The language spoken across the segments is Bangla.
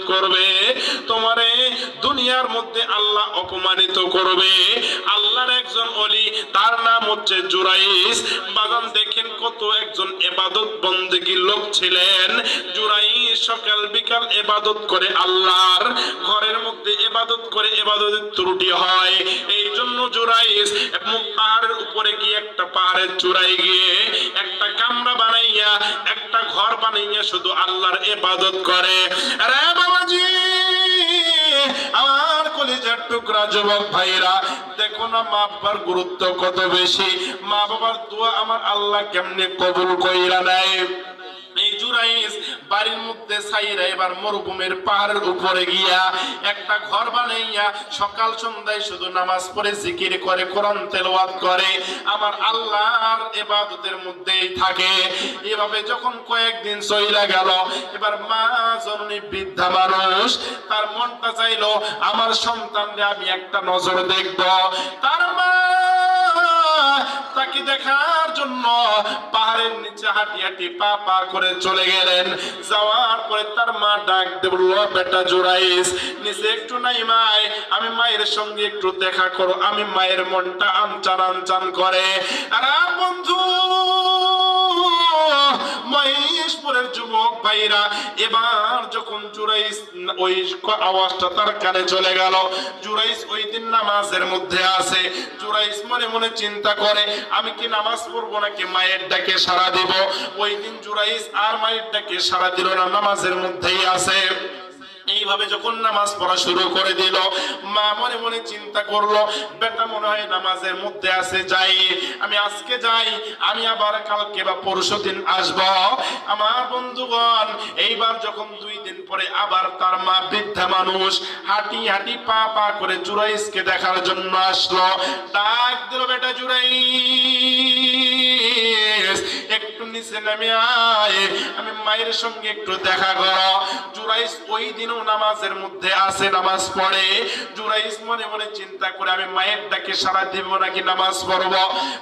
করবে, তোমারে দুনিয়ার মধ্যে আল্লাহ অপমানিত করবে। আল্লাহর একজন ওলি, তার নাম হচ্ছে জুরাইস। বাগান দেখেন কত একজন ইবাদত বন্দেগী লোক ছিলেন। জুরাইস সকাল বিকাল ইবাদত করে, আল্লাহর ঘরের মধ্যে ইবাদত করে, ইবাদতের ত্রুটি হয়। এই জন্য জুরাইস পাহাড়ের উপরে গিয়ে, একটা পাহাড়ের চূড়ায় গিয়ে একটা কামরা বানাইয়া, একটা ঘর বানাইয়া শুধু আল্লাহর ইবাদত করে। আরে বাবাজি, আমার কলিজার টুকরা যুবক ভাইরা, দেখো না মা বাবার গুরুত্ব কত বেশি। মা বাবার দোয়া আমার আল্লাহ কেমনে কবুল কইরা নেয়। এই জুরাইস বাড়ির মধ্যে সাইরা এবার মরুভূমির পাহাড়ের উপরে গিয়া একটা ঘর বানাইয়া সকাল সন্ধ্যায় শুধু নামাজ পড়ে, জিকির করে, কোরআন তেলাওয়াত করে, আমার আল্লাহর ইবাদতের মধ্যেই থাকে। এভাবে যখন কয়েকদিন চইলা গেল, এবার মা জননী বৃদ্ধা মানুষ, তার মনটা চাইলো আমার সন্তানরে আমি একটা নজর দেখব। তার মা তাকে দেখার জন্য পাহাড়ের নিচে হাঁটি হাঁটি পা পা করে চলে গেলেন। যাওয়ার পরে তার মা ডাক দিয়ে বলল, বেটা জুরাইস, নিচে একটু নাইমাই, আমি মায়ের সঙ্গে একটু দেখা করো। আমি মায়ের মনটা আনচান আনচান করে। আর বন্ধু মহেশপুরের যুবক ভাইরা, এবার যখন জুরাইস ওই আওয়াজটা তার কানে চলে গেল, জুরাইস ওই দিন নামাজের মধ্যে আছে। জুরাইস মনে মনে চিন্তা করে, আমি কি নামাজ পড়বো নাকি মায়ের ডাকে সাড়া দিব। ওই দিন জুরাইস আর মায়ের ডাকে সাড়া দিল না, নামাজের মধ্যেই আছে। এইভাবে যখন নামাজ পড়া শুরু করে দিল, মা মনে মনে চিন্তা করলো, বেটা মনে হয় নামাজের মধ্যে আছে, যাই, আমি আজকে যাই, আমি আবার কালকে বা পরশু দিন আসবো। আমার বন্ধুগণ, এইবার যখন 2 দিন পরে আবার তার মা বৃদ্ধা মানুষ হাঁটি হাঁটি পা পা করে জুরাইসকে দেখার জন্য আসলো। ডাক দিল, বেটা জুরাইস, একটু নিচে নেমে আয়, আমি মায়ের সঙ্গে একটু দেখা করো। জুরাইস ওই দিনও নামাজের মধ্যে আছে, নামাজ পড়ে। জুরাইস মনে মনে চিন্তা করে, আমি মায়ের ডাকে সাড়া দিব নাকি নামাজ পড়ব।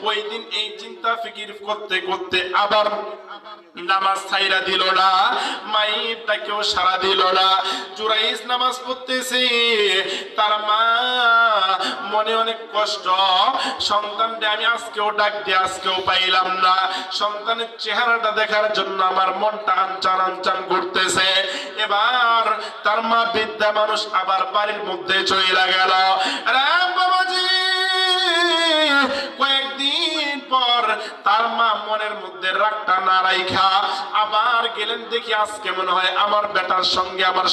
ওই দিন এই চিন্তা ফিকির করতে করতে আবার নামাজ ছাইরা দিল না, মায়ের ডাকেও সাড়া দিল না। জুরাইস নামাজ পড়তেছে, তার মা মনে অনেক কষ্ট, সন্তানটা আমি আজকেও ডাক দিয়ে আজকেও পাইলাম না। সন্তানের চেহারাটা দেখার জন্য আমার মনটা আনচান আনচান করতেছে। এবার তার মা বৃদ্ধা মানুষ আবার বাড়ির মধ্যে চলে গেল। রাম বাবাজি, কয়েকদিন পর তার মা মনের মধ্যে রাগটা না রাইখা আবার গেলেন, দেখি আজকে মনে হয় আমার বেটার সঙ্গে আমার